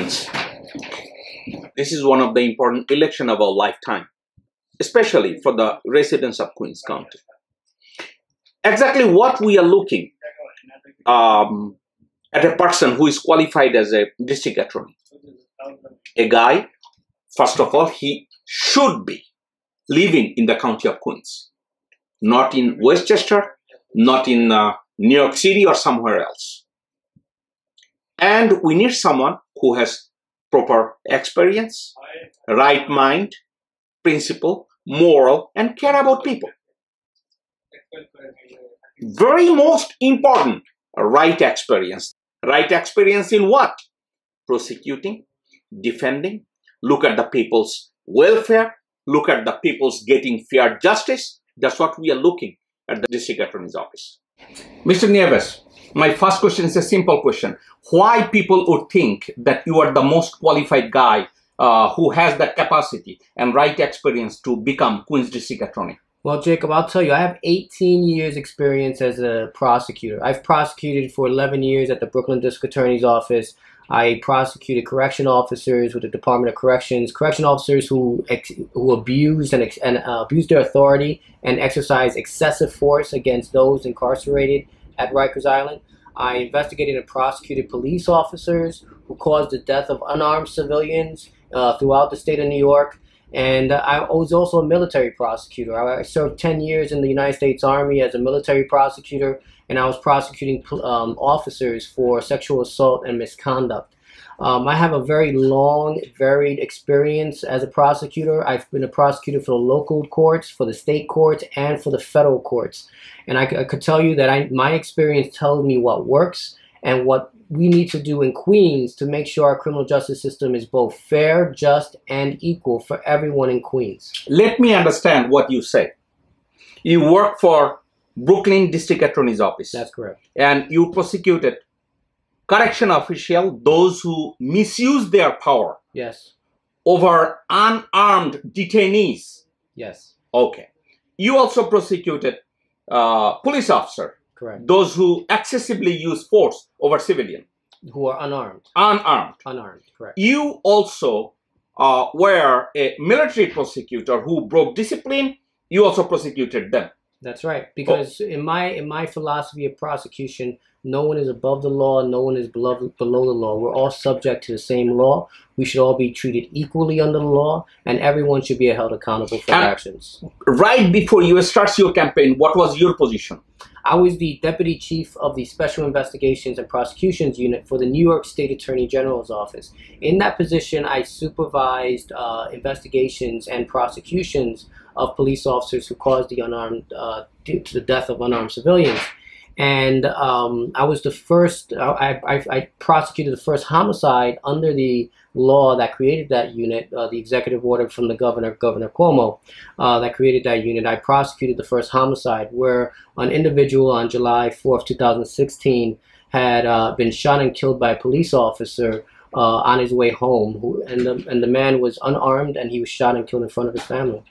Friends, this is one of the important elections of our lifetime, especially for the residents of Queens County. Exactly what we are looking at a person who is qualified as a district attorney. A guy, first of all, he should be living in the county of Queens, not in Westchester, not in New York City or somewhere else. And we need someone who has proper experience, right mind, principle, moral, and care about people. Very most important, right experience. Right experience in what? Prosecuting, defending, look at the people's welfare, look at the people's getting fair justice. That's what we are looking at the district attorney's office. Mr. Nieves, my first question is a simple question. Why people would think that you are the most qualified guy who has the capacity and right experience to become Queens District Attorney? Well, Jacob, I'll tell you, I have 18 years experience as a prosecutor. I've prosecuted for 11 years at the Brooklyn District Attorney's Office. I prosecuted correction officers with the Department of Corrections, correction officers who abused and abused their authority and exercised excessive force against those incarcerated at Rikers Island. I investigated and prosecuted police officers who caused the death of unarmed civilians throughout the state of New York. And I was also a military prosecutor. I served 10 years in the United States Army as a military prosecutor, and I was prosecuting officers for sexual assault and misconduct. I have a very long, varied experience as a prosecutor. I've been a prosecutor for the local courts, for the state courts, and for the federal courts. And I could tell you that my experience tells me what works and what we need to do in Queens to make sure our criminal justice system is both fair, just, and equal for everyone in Queens. Let me understand what you say. You work for Brooklyn District Attorney's Office. That's correct. And you prosecuted correction officials, those who misuse their power. Yes. Over unarmed detainees. Yes. Okay. You also prosecuted police officers. Correct. Those who excessively use force over civilians. Who are unarmed. Unarmed. Unarmed, correct. You also were a military prosecutor who broke discipline. You also prosecuted them. That's right. Because in my philosophy of prosecution, no one is above the law, no one is below the law. We're all subject to the same law. We should all be treated equally under the law, and everyone should be held accountable for their actions. Right before you start your campaign, what was your position? I was the Deputy Chief of the Special Investigations and Prosecutions Unit for the New York State Attorney General's Office. In that position, I supervised investigations and prosecutions of police officers who caused the to the death of unarmed civilians. And I was the first, I prosecuted the first homicide under the law that created that unit, the executive order from the Governor Cuomo, that created that unit. I prosecuted the first homicide where an individual on July 4th, 2016 had been shot and killed by a police officer on his way home. And the man was unarmed, and he was shot and killed in front of his family.